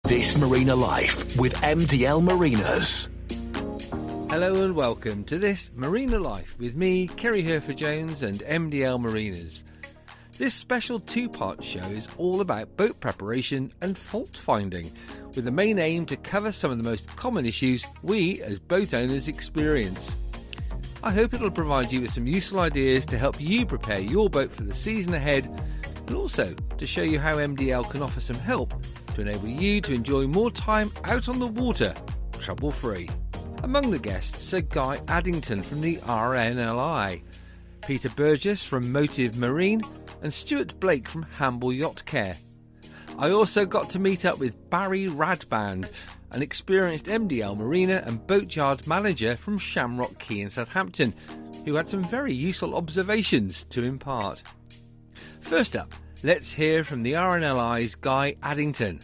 This Marina Life with Mdl Marinas. Hello and welcome to This Marina Life with me, Kerry Hereford-Jones and Mdl Marinas. This special two-part show is all about boat preparation and fault finding, with the main aim to cover some of the most common issues we as boat owners experience. I hope it'll provide you with some useful ideas to help you prepare your boat for the season ahead, and also to show you how Mdl can offer some help to enable you to enjoy more time out on the water, trouble-free. Among the guests are Guy Addington from the RNLI, Peter Burgess from Mdl Marine, and Stuart Blake from Hamble Yacht Care. I also got to meet up with Barry Radband, an experienced Mdl Marina and boatyard manager from Shamrock Key in Southampton, who had some very useful observations to impart. First up, let's hear from the RNLI's Guy Addington.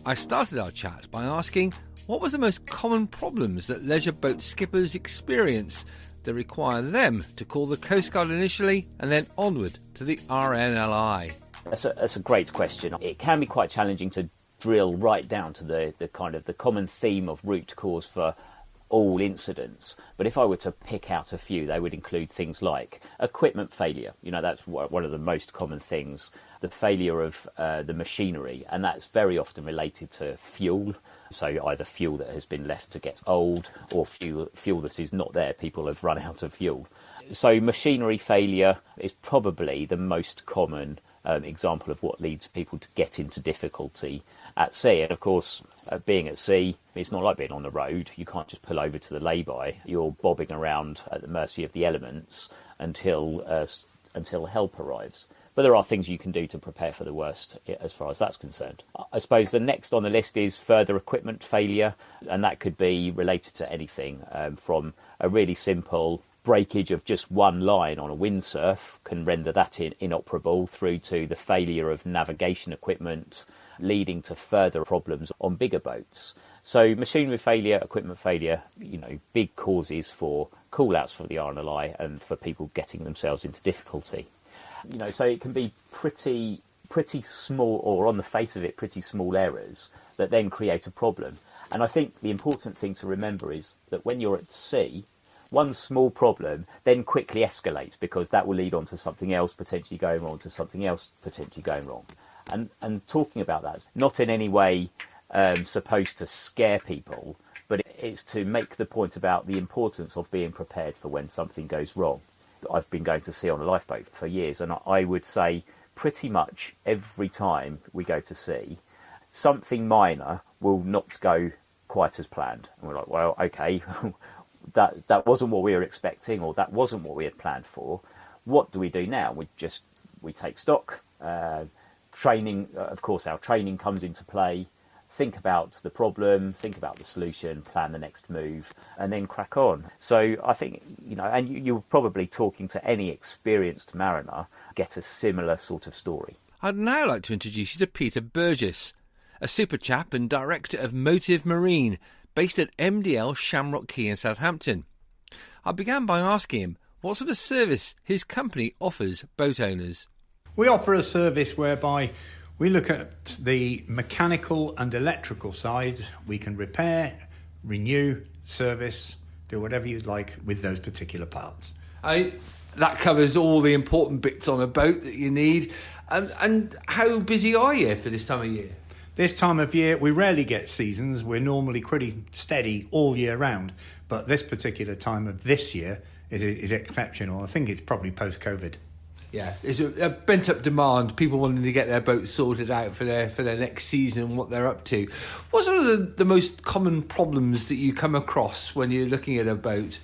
I started our chat by asking what were the most common problems that leisure boat skippers experience that require them to call the Coast Guard initially and then onward to the RNLI. That's a great question. It can be quite challenging to drill right down to the common theme of root cause for all incidents. But if I were to pick out a few, they would include things like equipment failure. You know, that's one of the most common things. The failure of the machinery, and that's very often related to fuel. So either fuel that has been left to get old or fuel that is not there. People have run out of fuel. So machinery failure is probably the most common example of what leads people to get into difficulty at sea. And of course, being at sea, it's not like being on the road. You can't just pull over to the lay-by. You're bobbing around at the mercy of the elements until help arrives. But there are things you can do to prepare for the worst as far as that's concerned. I suppose the next on the list is further equipment failure, and that could be related to anything from a really simple breakage of just one line on a windsurf can render that inoperable, through to the failure of navigation equipment, leading to further problems on bigger boats. So machinery failure, equipment failure, big causes for call-outs for the RNLI and for people getting themselves into difficulty. So it can be pretty small, or on the face of it, pretty small errors that then create a problem. And I think the important thing to remember is that when you're at sea, one small problem then quickly escalates, because that will lead on to something else potentially going wrong, to something else potentially going wrong. And talking about that is not in any way supposed to scare people, but it's to make the point about the importance of being prepared for when something goes wrong. I've been going to sea on a lifeboat for years, and I would say pretty much every time we go to sea, something minor will not go quite as planned. And we're like, well, okay, that wasn't what we were expecting, or that wasn't what we had planned for. What do we do now? We take stock. Training, of course, our training comes into play. Think about the problem, think about the solution, plan the next move, and then crack on. So I think, and you're probably talking to any experienced mariner, get a similar sort of story. I'd now like to introduce you to Peter Burgess, a super chap and director of Mdl Marine, based at Mdl Shamrock Key in Southampton. I began by asking him what sort of service his company offers boat owners. We offer a service whereby we look at the mechanical and electrical sides. We can repair, renew, service, do whatever you'd like with those particular parts. That covers all the important bits on a boat that you need. And how busy are you for this time of year? This time of year, we rarely get seasons. We're normally pretty steady all year round. But this particular time of this year is exceptional. I think it's probably post-COVID. Yeah, there's a pent-up demand, people wanting to get their boats sorted out for their next season and what they're up to. What are the most common problems that you come across when you're looking at a boat?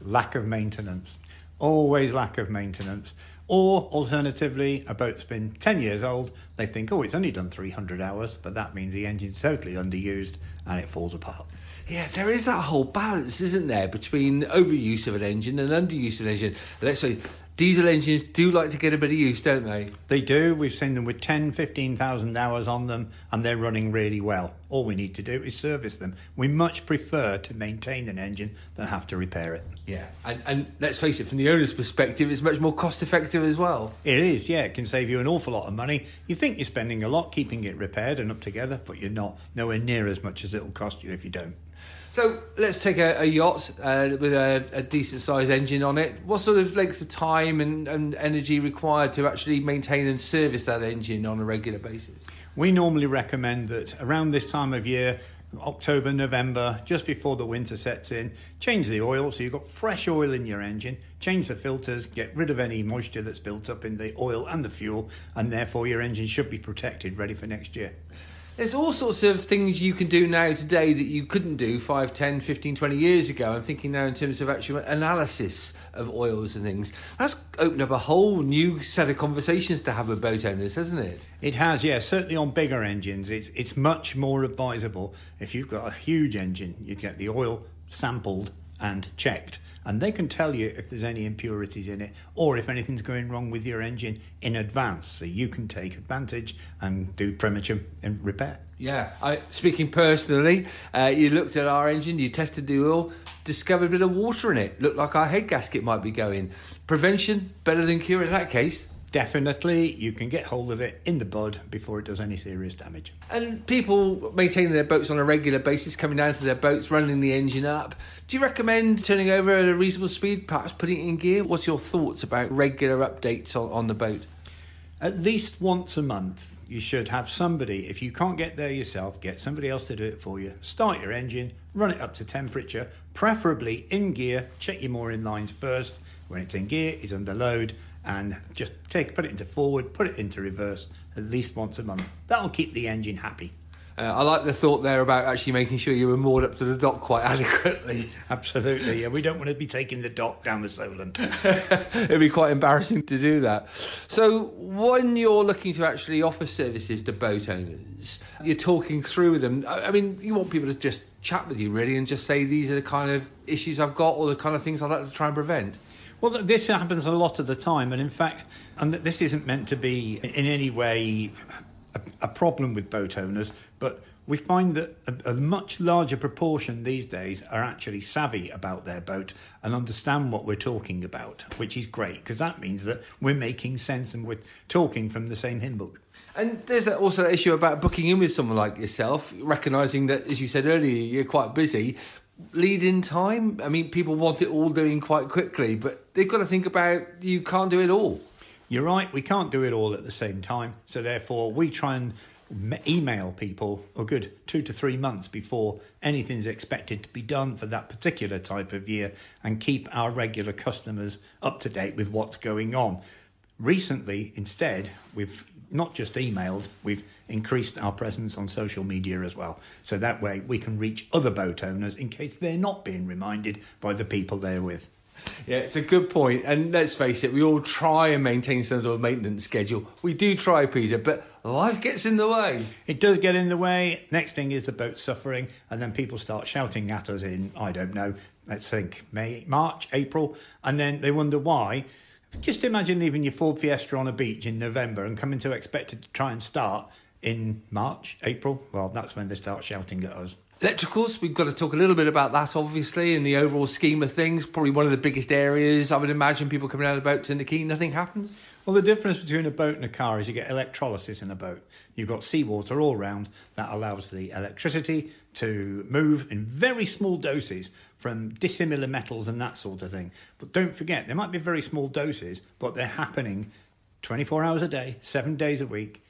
Lack of maintenance. Always lack of maintenance. Or, alternatively, a boat's been 10 years old, they think, it's only done 300 hours, but that means the engine's totally underused and it falls apart. Yeah, there is that whole balance, isn't there, between overuse of an engine and underuse of an engine. Let's say Diesel engines do like to get a bit of use, don't they? They do. We've seen them with 10, 15,000 hours on them, and they're running really well. All we need to do is service them. We much prefer to maintain an engine than have to repair it. Yeah, and let's face it, from the owner's perspective, it's much more cost effective as well. It is, yeah. It can save you an awful lot of money. You think you're spending a lot keeping it repaired and up together, but you're not. Nowhere near as much as it'll cost you if you don't. So let's take a yacht with a decent sized engine on it. What sort of length of time and energy required to actually maintain and service that engine on a regular basis? We normally recommend that around this time of year, October, November, just before the winter sets in, change the oil so you've got fresh oil in your engine, change the filters, get rid of any moisture that's built up in the oil and the fuel, and therefore your engine should be protected, ready for next year. There's all sorts of things you can do now today that you couldn't do 5, 10, 15, 20 years ago. I'm thinking now in terms of actual analysis of oils and things. That's opened up a whole new set of conversations to have with boat owners, hasn't it? It has, yeah. Certainly on bigger engines, it's much more advisable. If you've got a huge engine, you get the oil sampled and checked, and they can tell you if there's any impurities in it or if anything's going wrong with your engine in advance, so you can take advantage and do premature repair. Yeah, speaking personally, you looked at our engine, you tested the oil, discovered a bit of water in it, looked like our head gasket might be going. Prevention better than cure in that case. Definitely, you can get hold of it in the bud before it does any serious damage. And people maintaining their boats on a regular basis, coming down to their boats, running the engine up. Do you recommend turning over at a reasonable speed, perhaps putting it in gear? What's your thoughts about regular updates on the boat? At least once a month, you should have somebody, if you can't get there yourself, get somebody else to do it for you. Start your engine, run it up to temperature, preferably in gear, check your mooring lines first. When it's in gear, it's under load, and just put it into forward, put it into reverse at least once a month. That'll keep the engine happy. I like the thought there about actually making sure you were moored up to the dock quite adequately. Absolutely, yeah. We don't want to be taking the dock down the Solent. It'd be quite embarrassing to do that. So when you're looking to actually offer services to boat owners, you're talking through with them. I mean, you want people to just chat with you really and just say these are the kind of issues I've got or the kind of things I'd like to try and prevent. Well, this happens a lot of the time, and in fact, and this isn't meant to be in any way a problem with boat owners, but we find that a much larger proportion these days are actually savvy about their boat and understand what we're talking about, which is great, because that means that we're making sense and we're talking from the same hymn book. And there's also that issue about booking in with someone like yourself, recognising that, as you said earlier, you're quite busy. Lead-in time, I mean, people want it all doing quite quickly, but they've got to think about you can't do it all. You're right, we can't do it all at the same time, so therefore we try and email people a good 2 to 3 months before anything's expected to be done for that particular type of year and keep our regular customers up to date with what's going on. Recently, instead, we've not just emailed, we've increased our presence on social media as well. So that way we can reach other boat owners in case they're not being reminded by the people they're with. Yeah, it's a good point. And let's face it, we all try and maintain some sort of maintenance schedule. We do try, Peter, but life gets in the way. It does get in the way. Next thing is the boat suffering, and then people start shouting at us in, I don't know, let's think, March, April, and then they wonder why. Just imagine leaving your Ford Fiesta on a beach in November and coming to expect it to try and start in March, April. Well, that's when they start shouting at us. Electricals, we've got to talk a little bit about that, obviously, in the overall scheme of things. Probably one of the biggest areas. I would imagine people coming out of the boats in the quay, nothing happens. Well, the difference between a boat and a car is you get electrolysis in a boat. You've got seawater all round that allows the electricity to move in very small doses from dissimilar metals and that sort of thing. But don't forget, there might be very small doses, but they're happening 24 hours a day, 7 days a week,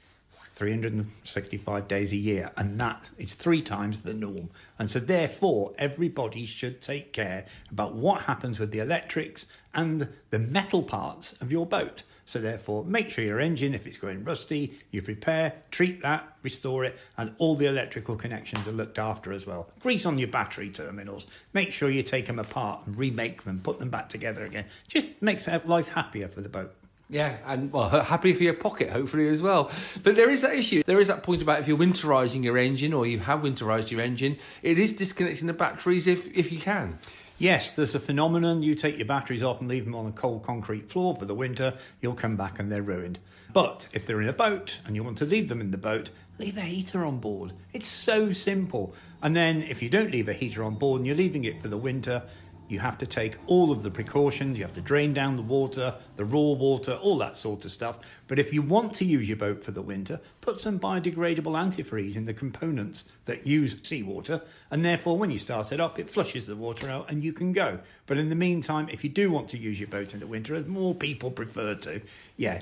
365 days a year, and that is 3 times the norm. And so therefore everybody should take care about what happens with the electrics and the metal parts of your boat. So therefore make sure your engine, if it's going rusty, you repair, treat that, restore it, and all the electrical connections are looked after as well. Grease on your battery terminals, make sure you take them apart and remake them, put them back together again. Just makes life happier for the boat. Yeah, and well, happy for your pocket, hopefully, as well. But there is that issue. There is that point about if you're winterising your engine or you have winterised your engine, it is disconnecting the batteries if you can. Yes, there's a phenomenon. You take your batteries off and leave them on a cold concrete floor for the winter, you'll come back and they're ruined. But if they're in a boat and you want to leave them in the boat, leave a heater on board. It's so simple. And then if you don't leave a heater on board and you're leaving it for the winter, you have to take all of the precautions. You have to drain down the water, the raw water, all that sort of stuff. But if you want to use your boat for the winter, put some biodegradable antifreeze in the components that use seawater, and therefore when you start it up, it flushes the water out and you can go. But in the meantime, if you do want to use your boat in the winter, as more people prefer to,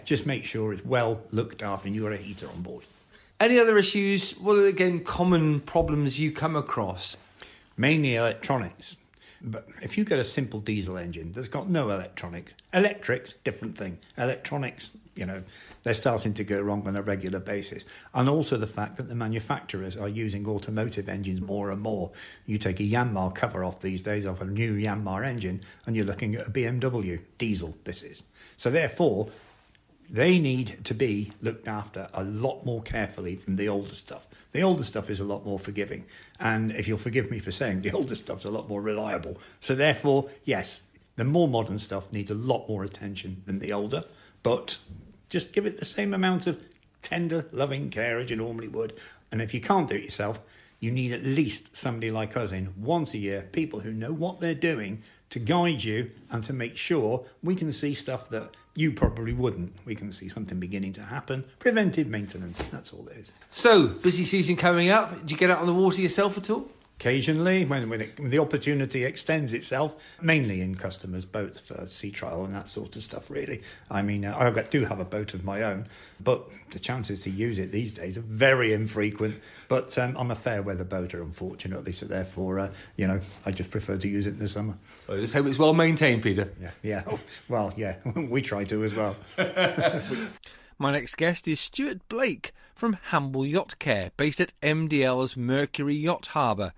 just make sure it's well looked after and you've got a heater on board. Any other issues? What are, again, common problems you come across? Mainly electronics. But if you get a simple diesel engine that's got no electronics, electrics, different thing. Electronics, they're starting to go wrong on a regular basis. And also the fact that the manufacturers are using automotive engines more and more. You take a Yanmar cover off these days off a new Yanmar engine and you're looking at a BMW diesel, this is. So therefore, they need to be looked after a lot more carefully than the older stuff. The older stuff is a lot more forgiving. And if you'll forgive me for saying, the older stuff's a lot more reliable. So therefore, yes, the more modern stuff needs a lot more attention than the older. But just give it the same amount of tender, loving care as you normally would. And if you can't do it yourself, you need at least somebody like us in once a year, people who know what they're doing, to guide you and to make sure we can see stuff that you probably wouldn't. We can see something beginning to happen. Preventive maintenance, that's all it is. So, busy season coming up. Do you get out on the water yourself at all? Occasionally, when the opportunity extends itself, mainly in customers' boats for sea trial and that sort of stuff, really. I mean, I do have a boat of my own, but the chances to use it these days are very infrequent. But I'm a fair weather boater, unfortunately, so therefore, I just prefer to use it in the summer. Well, I just hope it's well maintained, Peter. Yeah. Well, yeah, we try to as well. My next guest is Stuart Blake from Hamble Yacht Care, based at Mdl's Mercury Yacht Harbour.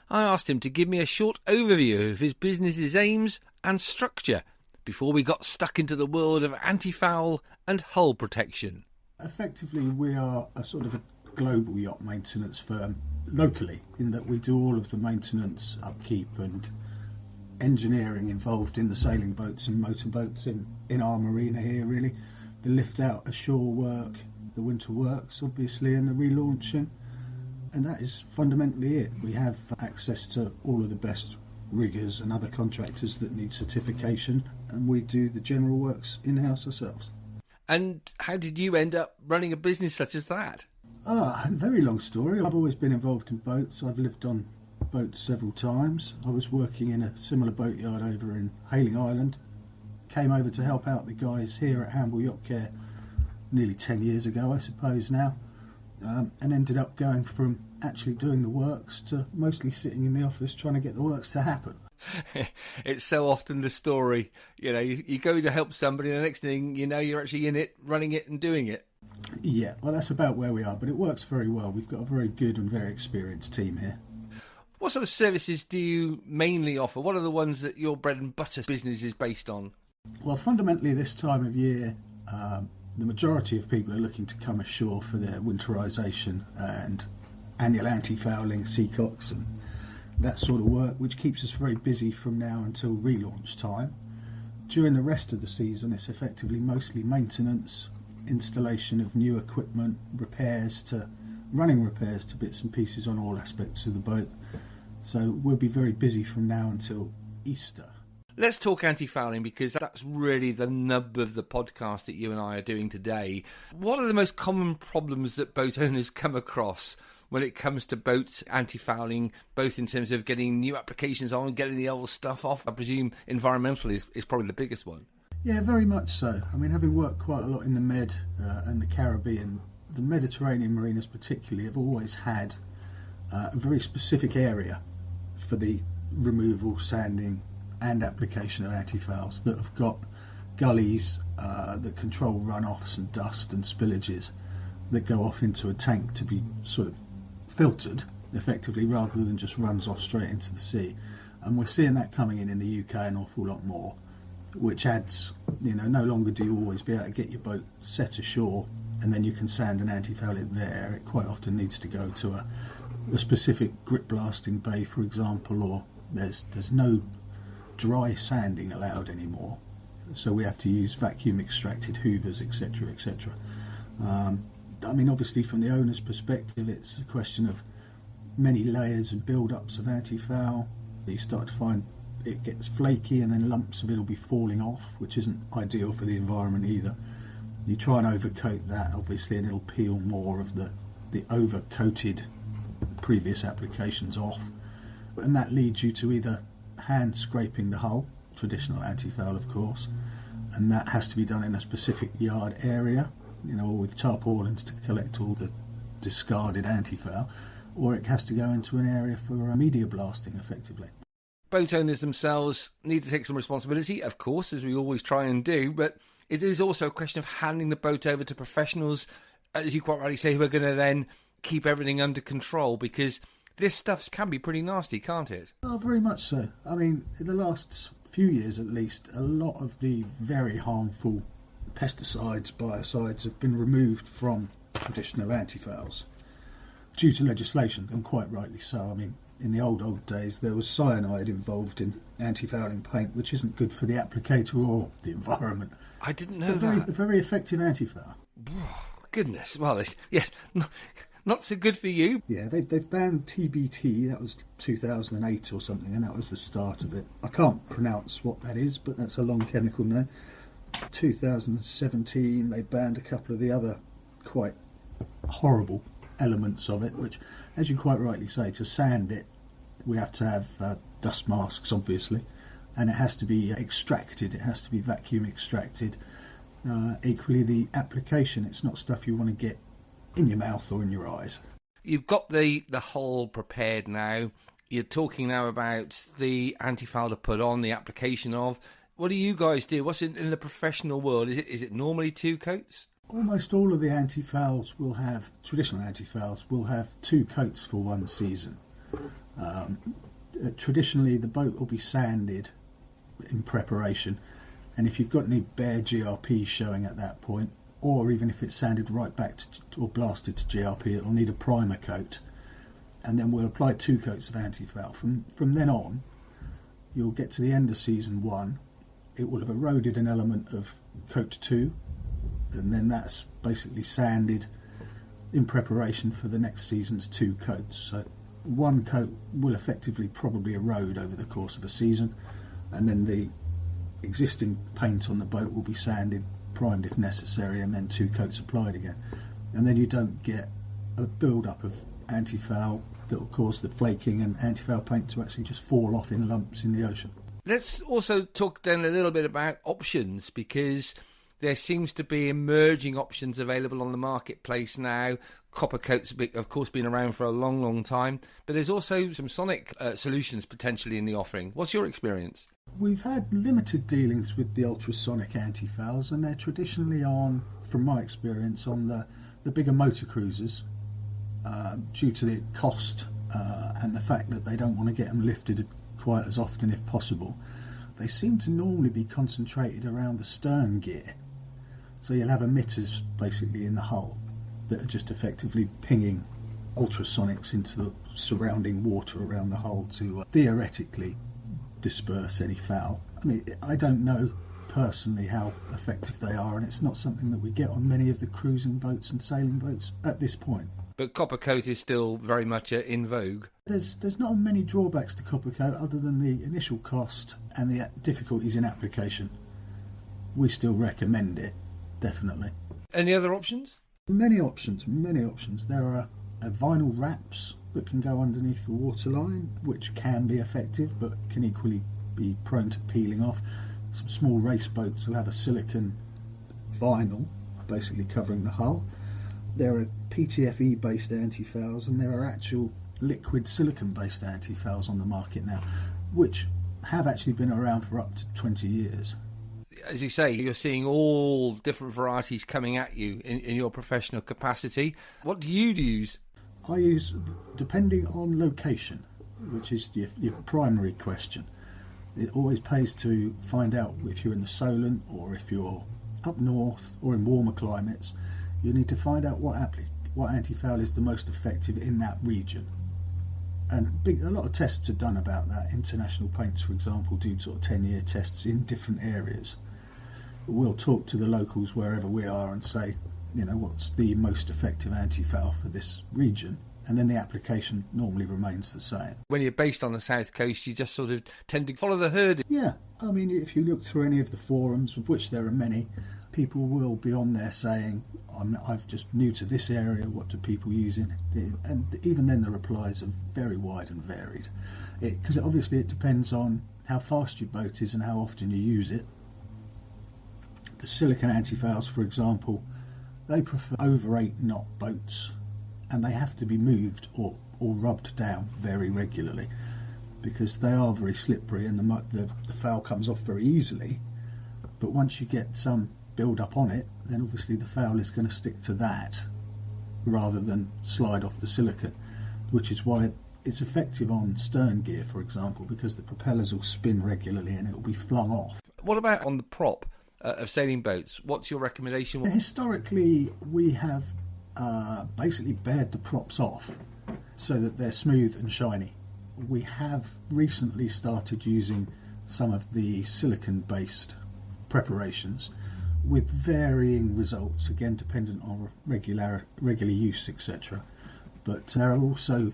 I asked him to give me a short overview of his business's aims and structure before we got stuck into the world of antifoul and hull protection. Effectively, we are a sort of a global yacht maintenance firm locally, in that we do all of the maintenance, upkeep and engineering involved in the sailing boats and motorboats in our marina here, really. The lift out ashore work, the winter works, obviously, and the relaunching. And that is fundamentally it. We have access to all of the best riggers and other contractors that need certification, and we do the general works in-house ourselves. And how did you end up running a business such as that? A very long story. I've always been involved in boats. I've lived on boats several times. I was working in a similar boatyard over in Hable Island. Came over to help out the guys here at Hamble Yacht Care nearly 10 years ago, I suppose now, and ended up going from actually doing the works to mostly sitting in the office trying to get the works to happen. It's so often the story. You go to help somebody, and the next thing you know, you're actually in it, running it and doing it. Yeah, well, that's about where we are, but it works very well. We've got a very good and very experienced team here. What sort of services do you mainly offer? What are the ones that your bread and butter business is based on? Well, fundamentally this time of year, the majority of people are looking to come ashore for their winterisation and annual antifouling, seacocks and that sort of work, which keeps us very busy from now until relaunch time. During the rest of the season, it's effectively mostly maintenance, installation of new equipment, running repairs to bits and pieces on all aspects of the boat. So we'll be very busy from now until Easter. Let's talk anti-fouling, because that's really the nub of the podcast that you and I are doing today. What are the most common problems that boat owners come across when it comes to boat anti-fouling, both in terms of getting new applications on, getting the old stuff off? I presume environmental is probably the biggest one. Yeah, very much so. I mean, having worked quite a lot in the Med and the Caribbean, the Mediterranean marinas particularly have always had a very specific area for the removal, sanding and application of antifouls that have got gullies that control runoffs and dust and spillages that go off into a tank to be sort of filtered effectively, rather than just runs off straight into the sea. And we're seeing that coming in the UK an awful lot more, which adds, no longer do you always be able to get your boat set ashore and then you can sand and antifoul it there. It quite often needs to go to a specific grip blasting bay, for example, or there's no dry sanding allowed anymore, so we have to use vacuum extracted hoovers, etc., etc. I mean, obviously from the owner's perspective, it's a question of many layers and build-ups of antifoul. You start to find it gets flaky, and then lumps of it will be falling off, which isn't ideal for the environment either. You try and overcoat that, obviously, and it'll peel more of the overcoated previous applications off, and that leads you to either hand scraping the hull, traditional antifoul of course, and that has to be done in a specific yard area, or with tarpaulins to collect all the discarded antifoul, or it has to go into an area for media blasting effectively. Boat owners themselves need to take some responsibility, of course, as we always try and do, but it is also a question of handing the boat over to professionals, as you quite rightly say, who are going to then keep everything under control, because this stuff can be pretty nasty, can't it? Oh, very much so. I mean, in the last few years at least, a lot of the very harmful pesticides, biocides have been removed from traditional antifouls due to legislation, and quite rightly so. I mean, in the old days there was cyanide involved in antifouling paint, which isn't good for the applicator or the environment. I didn't know that. A very effective antifoul. Goodness, well, yes, not so good for you. Yeah, they've banned TBT, that was 2008 or something, and that was the start of it. I can't pronounce what that is, but that's a long chemical name. 2017 they banned a couple of the other quite horrible elements of it, which, as you quite rightly say, to sand it we have to have dust masks, obviously, and it has to be extracted, it has to be vacuum extracted. Equally, the application, it's not stuff you want to get in your mouth or in your eyes. You've got the hull prepared now. You're talking now about the antifoul to put on, the application of. What do you guys do? What's in the professional world? Is it normally 2 coats? Almost all of the antifouls will have, traditional antifouls will have 2 coats for one season. Traditionally, the boat will be sanded in preparation, and if you've got any bare GRP showing at that point, or even if it's sanded right back to, or blasted to GRP, it'll need a primer coat, and then we'll apply 2 coats of antifoul. From then on, you'll get to the end of season 1, it will have eroded an element of coat 2, and then that's basically sanded in preparation for the next season's 2 coats. So 1 coat will effectively probably erode over the course of a season, and then the existing paint on the boat will be sanded, primed if necessary, and then 2 coats applied again. And then you don't get a build-up of antifoul that will cause the flaking and antifoul paint to actually just fall off in lumps in the ocean. Let's also talk then a little bit about options, because there seems to be emerging options available on the marketplace now. Coppercoat's, of course, been around for a long, long time, but there's also some sonic solutions potentially in the offering. What's your experience? We've had limited dealings with the ultrasonic antifouls, and they're traditionally on, from my experience, on the bigger motor cruisers, due to the cost and the fact that they don't want to get them lifted quite as often if possible. They seem to normally be concentrated around the stern gear. So you'll have emitters basically in the hull that are just effectively pinging ultrasonics into the surrounding water around the hull to theoretically disperse any foul. I mean, I don't know personally how effective they are, and it's not something that we get on many of the cruising boats and sailing boats at this point. But Coppercoat is still very much in vogue. There's not many drawbacks to Coppercoat other than the initial cost and the difficulties in application. We still recommend it, definitely. Any other options? Many options. There are vinyl wraps that can go underneath the waterline, which can be effective but can equally be prone to peeling off. Some small race boats will have a silicone vinyl basically covering the hull. There are PTFE based antifouls, and there are actual liquid silicone based antifouls on the market now, which have actually been around for up to 20 years. As you say, you're seeing all different varieties coming at you in your professional capacity. What do you use? I use, depending on location, which is your primary question. It always pays to find out if you're in the Solent or if you're up north or in warmer climates. You need to find out what antifoul is the most effective in that region. And a lot of tests are done about that. International Paints, for example, do sort of 10-year tests in different areas. We'll talk to the locals wherever we are and say, what's the most effective antifoul for this region? And then the application normally remains the same. When you're based on the south coast, you just sort of tend to follow the herd. Yeah, I mean, if you look through any of the forums, of which there are many, people will be on there saying, I'm just new to this area, what do people use in it? And even then the replies are very wide and varied. Because obviously it depends on how fast your boat is and how often you use it. The silicone antifouls, for example, they prefer over 8 knot boats, and they have to be moved or rubbed down very regularly because they are very slippery and the foul comes off very easily. But once you get some build up on it, then obviously the foul is going to stick to that rather than slide off the silicone, which is why it's effective on stern gear, for example, because the propellers will spin regularly and it will be flung off. What about on the prop of sailing boats? What's your recommendation? Historically, we have basically bared the props off so that they're smooth and shiny. We have recently started using some of the silicone-based preparations with varying results, again dependent on regular use, etc. But there are also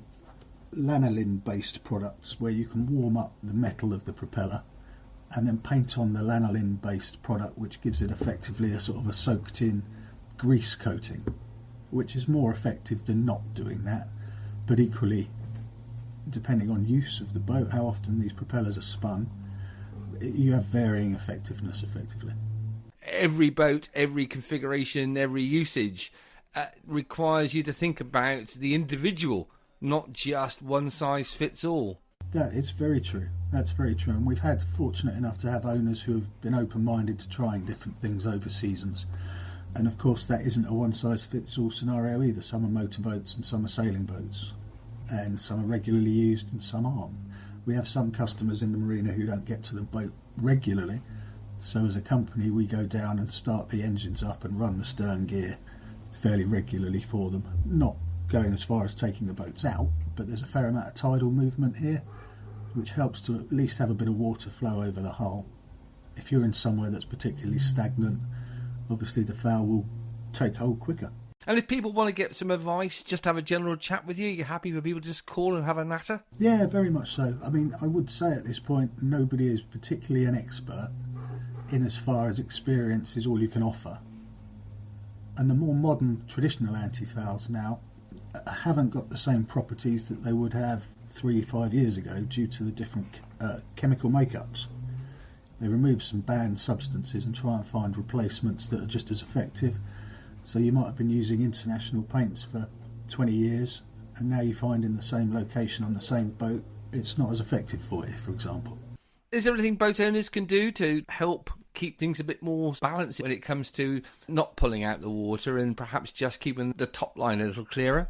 lanolin-based products where you can warm up the metal of the propeller and then paint on the lanolin-based product, which gives it effectively a sort of a soaked-in grease coating, which is more effective than not doing that. But equally, depending on use of the boat, how often these propellers are spun, you have varying effectiveness effectively. Every boat, every configuration, every usage requires you to think about the individual, not just one size fits all. That is very true. That's very true. And we've had fortunate enough to have owners who have been open-minded to trying different things over seasons. And of course that isn't a one-size-fits-all scenario either. Some are motorboats and some are sailing boats. And some are regularly used and some aren't. We have some customers in the marina who don't get to the boat regularly. So as a company we go down and start the engines up and run the stern gear fairly regularly for them. Not going as far as taking the boats out, but there's a fair amount of tidal movement here, which helps to at least have a bit of water flow over the hull. If you're in somewhere that's particularly stagnant, obviously the foul will take hold quicker. And if people want to get some advice, just have a general chat with you, you're happy for people to just call and have a natter? Yeah, very much so. I mean, I would say at this point nobody is particularly an expert in as far as experience is all you can offer. And the more modern traditional antifouls now haven't got the same properties that they would have 3-5 years ago due to the different chemical makeups. They remove some banned substances and try and find replacements that are just as effective. So you might have been using international paints for 20 years and now you find in the same location on the same boat it's not as effective for you, for example. Is there anything boat owners can do to help keep things a bit more balanced when it comes to not pulling out the water and perhaps just keeping the top line a little clearer?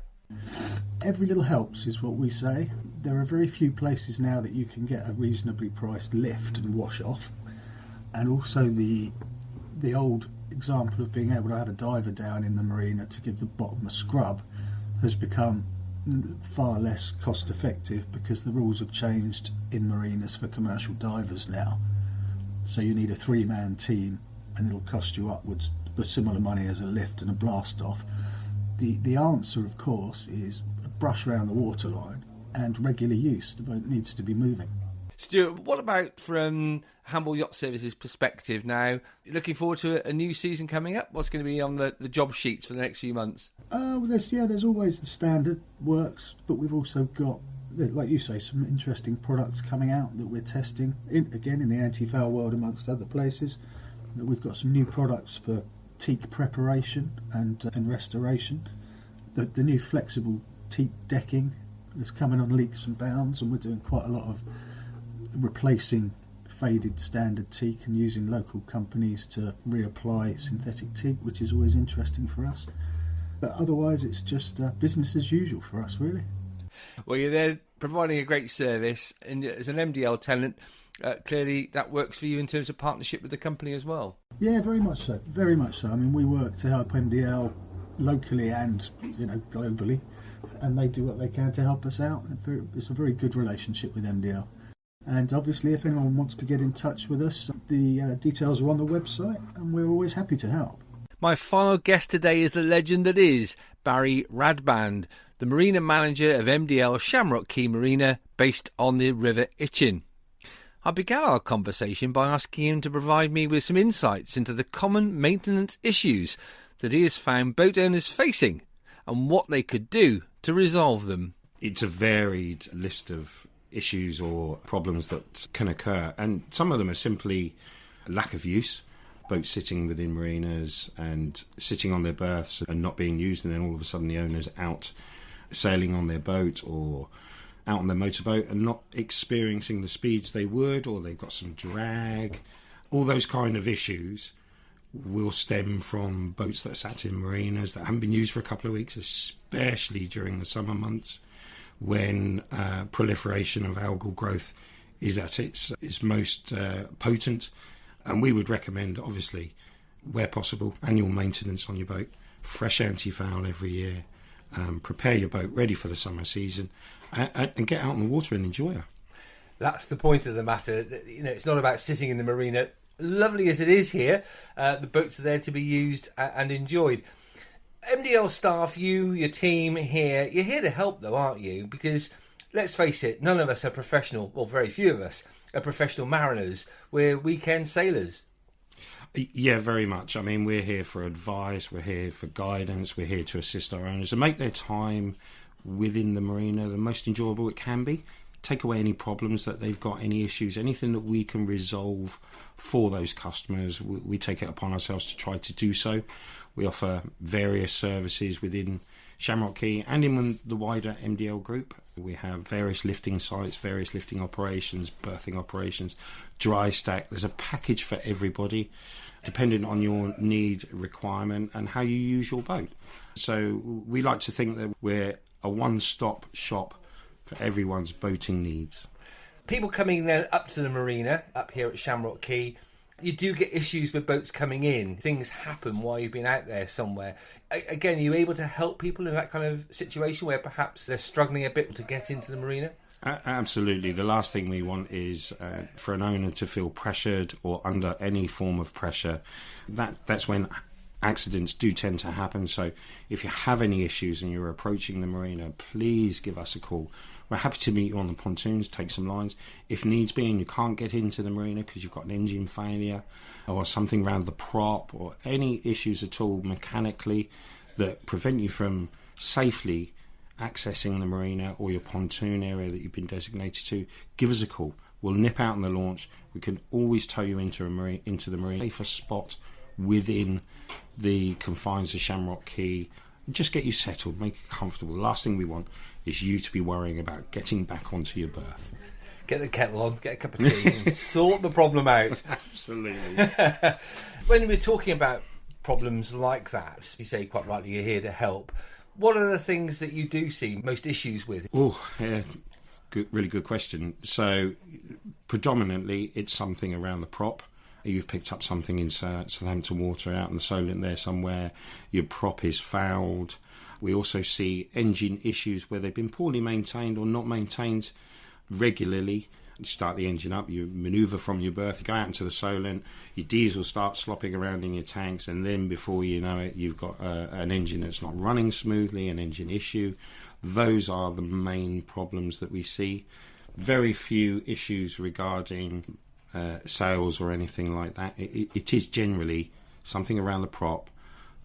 Every little helps is what we say. There are very few places now that you can get a reasonably priced lift and wash off. And also the old example of being able to have a diver down in the marina to give the bottom a scrub has become far less cost effective because the rules have changed in marinas for commercial divers now. So you need a 3-man team and it'll cost you upwards the similar money as a lift and a blast off. The answer, of course, is a brush around the waterline and regular use. The boat needs to be moving. Stuart, what about from Hamble Yacht Services' perspective now? Looking forward to a new season coming up? What's going to be on the job sheets for the next few months? Well, there's always the standard works, but we've also got, like you say, some interesting products coming out that we're testing, again in the antifoul world amongst other places. We've got some new products for teak preparation and restoration. The new flexible teak decking is coming on leaps and bounds, and we're doing quite a lot of replacing faded standard teak and using local companies to reapply synthetic teak, which is always interesting for us. But otherwise it's just business as usual for us, really. Well, you're there providing a great service, and as an Mdl tenant, clearly that works for you in terms of partnership with the company as well. Yeah, very much so. Very much so. I mean, we work to help Mdl locally and globally and they do what they can to help us out. It's a very good relationship with MDL. And obviously, if anyone wants to get in touch with us, the details are on the website, and we're always happy to help. My final guest today is the legend that is Barry Radband, the marina manager of MDL Shamrock Key Marina, based on the River Itchen. I began our conversation by asking him to provide me with some insights into the common maintenance issues that he has found boat owners facing and what they could do to resolve them. It's a varied list of issues or problems that can occur, and some of them are simply lack of use, boats sitting within marinas and sitting on their berths and not being used, and then all of a sudden the owner's out sailing on their boat or out on their motorboat and not experiencing the speeds they would, or they've got some drag. All those kind of issues will stem from boats that are sat in marinas that haven't been used for a couple of weeks, especially during the summer months, when proliferation of algal growth is at its most potent. And we would recommend, obviously, where possible, annual maintenance on your boat, fresh antifoul every year, prepare your boat ready for the summer season, and get out on the water and enjoy her. That's the point of the matter. It's not about sitting in the marina. Lovely as it is here, the boats are there to be used and enjoyed. MDL staff, your team here, you're here to help though, aren't you? Because let's face it, none of us are professional, or very few of us are professional mariners. We're weekend sailors. Yeah, very much. I mean, we're here for advice, we're here for guidance, we're here to assist our owners and make their time within the marina the most enjoyable it can be. Take away any problems that they've got, any issues, anything that we can resolve for those customers. We take it upon ourselves to try to do so. We offer various services within Shamrock Key and in the wider MDL group. We have various lifting sites, various lifting operations, berthing operations, dry stack. There's a package for everybody, depending on your need, requirement, and how you use your boat. So we like to think that we're a one-stop shop for everyone's boating needs. People coming then up to the marina, up here at Shamrock Key, you do get issues with boats coming in. Things happen while you've been out there somewhere. Again, are you able to help people in that kind of situation where perhaps they're struggling a bit to get into the marina? Absolutely. The last thing we want is for an owner to feel pressured or under any form of pressure. That's when accidents do tend to happen. So if you have any issues and you're approaching the marina, please give us a call. We're happy to meet you on the pontoons, take some lines. If needs be and you can't get into the marina because you've got an engine failure or something around the prop or any issues at all mechanically that prevent you from safely accessing the marina or your pontoon area that you've been designated to, give us a call. We'll nip out on the launch. We can always tow you into the marina, safer spot within the confines of Shamrock Key. Just get you settled, make it comfortable. The last thing we want is you to be worrying about getting back onto your berth. Get the kettle on, get a cup of tea and sort the problem out. Absolutely. When we're talking about problems like that, you say quite rightly you're here to help. What are the things that you do see most issues with? Oh, yeah, really good question. So predominantly it's something around the prop. You've picked up something in Southampton water out in the Solent there somewhere. Your prop is fouled. We also see engine issues where they've been poorly maintained or not maintained regularly. You start the engine up, you manoeuvre from your berth, you go out into the Solent, your diesel starts slopping around in your tanks, and then before you know it, you've got an engine that's not running smoothly, an engine issue. Those are the main problems that we see. Very few issues regarding sales or anything like that. It is generally something around the prop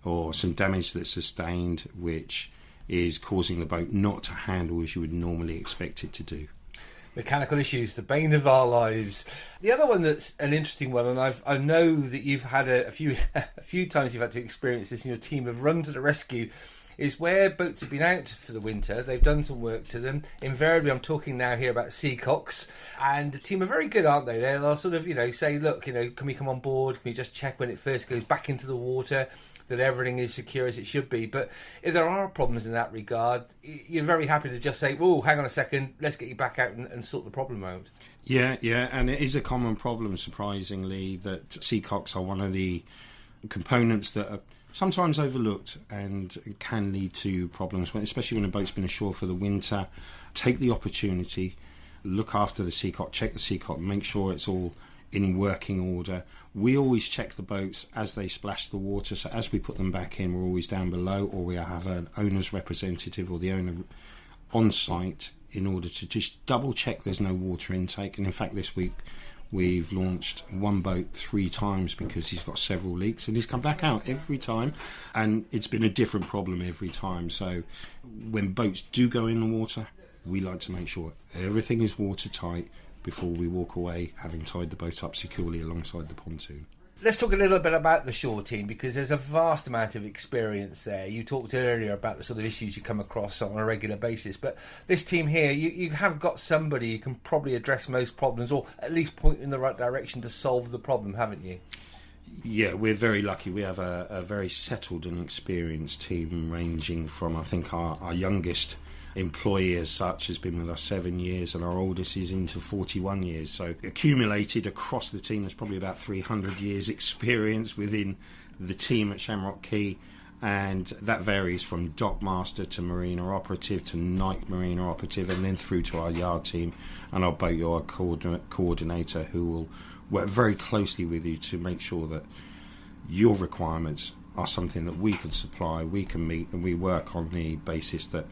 or some damage that's sustained which is causing the boat not to handle as you would normally expect it to do. Mechanical issues, the bane of our lives. The other one that's an interesting one, and I know that you've had a few times you've had to experience this and your team have run to the rescue, is where boats have been out for the winter, they've done some work to them. Invariably, I'm talking now here about seacocks, and the team are very good, aren't they? They'll sort of, say, look, can we come on board? Can we just check when it first goes back into the water that everything is secure as it should be? But if there are problems in that regard, you're very happy to just say, oh, hang on a second, let's get you back out and sort the problem out. Yeah, and it is a common problem, surprisingly, that seacocks are one of the components that are sometimes overlooked and can lead to problems, especially when a boat's been ashore for the winter. Take the opportunity, look after the seacot, check the seacot, make sure it's all in working order. We always check the boats as they splash the water, so as we put them back in, we're always down below, or we have an owner's representative or the owner on site in order to just double check there's no water intake. And in fact, this week we've launched one boat 3 times because he's got several leaks, and he's come back out every time, and it's been a different problem every time. So when boats do go in the water, we like to make sure everything is watertight before we walk away, having tied the boat up securely alongside the pontoon. Let's talk a little bit about the shore team, because there's a vast amount of experience there. You talked earlier about the sort of issues you come across on a regular basis, but this team here, you have got somebody who can probably address most problems, or at least point in the right direction to solve the problem, haven't you? Yeah, we're very lucky. We have a very settled and experienced team, ranging from, I think, our youngest employee as such has been with us 7 years, and our oldest is into 41 years. So accumulated across the team, there's probably about 300 years experience within the team at Shamrock Key, and that varies from dockmaster to marina operative to night marina operative, and then through to our yard team and our boatyard coordinator, who will work very closely with you to make sure that your requirements are something that we can supply, we can meet, and we work on the basis that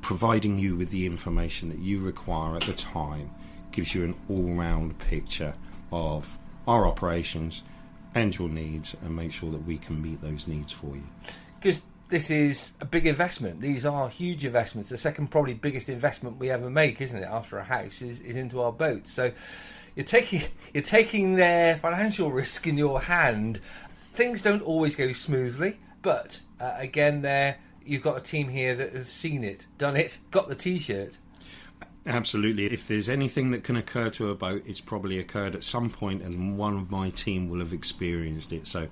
providing you with the information that you require at the time gives you an all-round picture of our operations and your needs, and make sure that we can meet those needs for you. Because this is a big investment. These are huge investments. The second probably biggest investment we ever make, isn't it, after a house, is into our boats. So you're taking their financial risk in your hand. Things don't always go smoothly, but again, you've got a team here that have seen it, done it, got the T-shirt. Absolutely. If there's anything that can occur to a boat, it's probably occurred at some point, and one of my team will have experienced it. So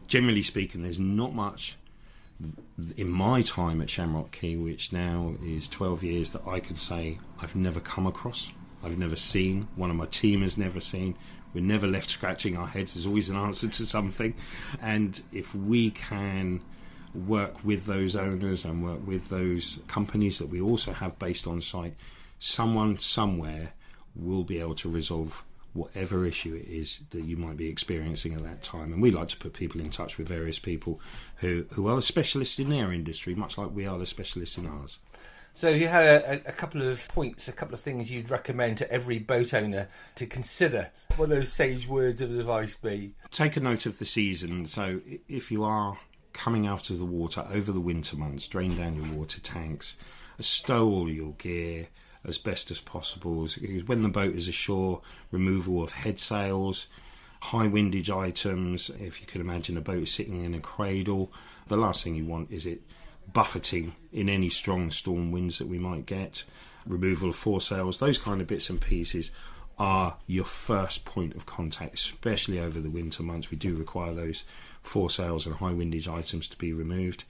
generally speaking, there's not much in my time at Shamrock Key, which now is 12 years, that I can say I've never come across, I've never seen, one of my team has never seen. We're never left scratching our heads. There's always an answer to something. And if we can work with those owners and work with those companies that we also have based on site, someone somewhere will be able to resolve whatever issue it is that you might be experiencing at that time. And we like to put people in touch with various people who are the specialists in their industry, much like we are the specialists in ours. So you had a couple of points, a couple of things you'd recommend to every boat owner to consider. What those sage words of advice be? Take a note of the season. So if you are coming out of the water over the winter months, drain down your water tanks, stow all your gear as best as possible. Because when the boat is ashore, removal of head sails, high windage items. If you can imagine a boat sitting in a cradle, the last thing you want is it buffeting in any strong storm winds that we might get. Removal of foresails, those kind of bits and pieces are your first point of contact, especially over the winter months. We do require those foresails and high windage items to be removed.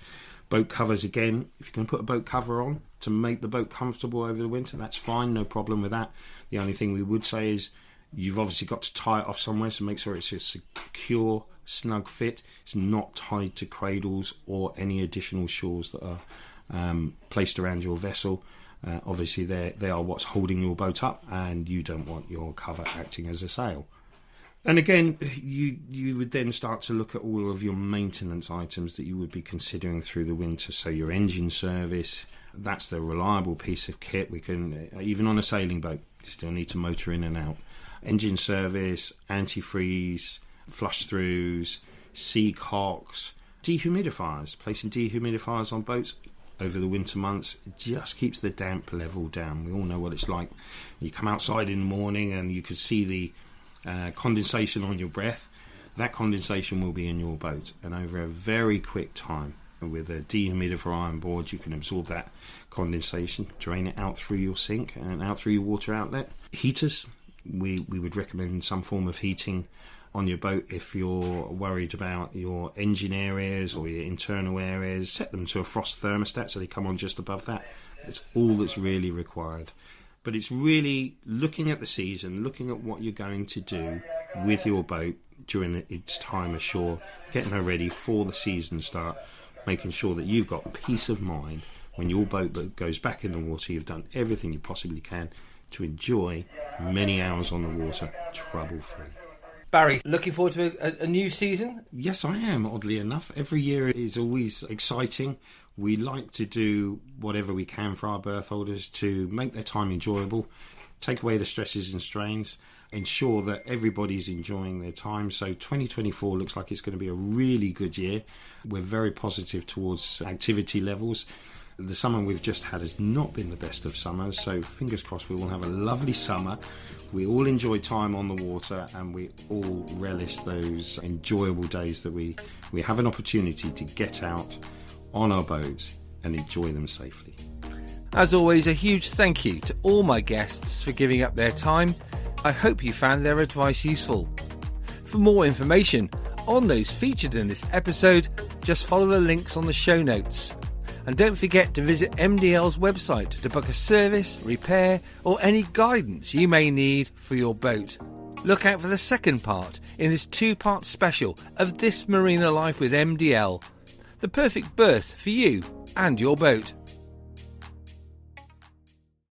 Boat covers, again, if you can put a boat cover on to make the boat comfortable over the winter, that's fine, no problem with that. The only thing we would say is you've obviously got to tie it off somewhere, so make sure it's a secure, snug fit. It's not tied to cradles or any additional shawls that are placed around your vessel. Obviously they are what's holding your boat up, and you don't want your cover acting as a sail. And again, you would then start to look at all of your maintenance items that you would be considering through the winter. So your engine service, that's the reliable piece of kit. We can, even on a sailing boat, you still need to motor in and out. Engine service, antifreeze, flush throughs, sea cocks, dehumidifiers. Placing dehumidifiers on boats over the winter months just keeps the damp level down. We all know what it's like. You come outside in the morning and you can see the condensation on your breath. That condensation will be in your boat, and over a very quick time, with a dehumidifier on board, you can absorb that condensation, drain it out through your sink and out through your water outlet. Heaters, we would recommend some form of heating on your boat. If you're worried about your engine areas or your internal areas, set them to a frost thermostat so they come on just above that. That's all that's really required. But it's really looking at the season, looking at what you're going to do with your boat, during its time ashore, getting her ready for the season start, making sure that you've got peace of mind when your boat goes back in the water. You've done everything you possibly can to enjoy many hours on the water trouble-free. Barry, looking forward to a new season? Yes, I am, oddly enough. Every year is always exciting. We like to do whatever we can for our berth holders to make their time enjoyable, take away the stresses and strains, ensure that everybody's enjoying their time. So 2024 looks like it's going to be a really good year. We're very positive towards activity levels. The summer we've just had has not been the best of summers, so fingers crossed we will have a lovely summer. We all enjoy time on the water, and we all relish those enjoyable days that we have an opportunity to get out on our boats and enjoy them safely. As always, a huge thank you to all my guests for giving up their time. I hope you found their advice useful. For more information on those featured in this episode, just follow the links on the show notes. And don't forget to visit MDL's website to book a service, repair or any guidance you may need for your boat. Look out for the second part in this 2-part special of This Marina Life with MDL. The perfect berth for you and your boat.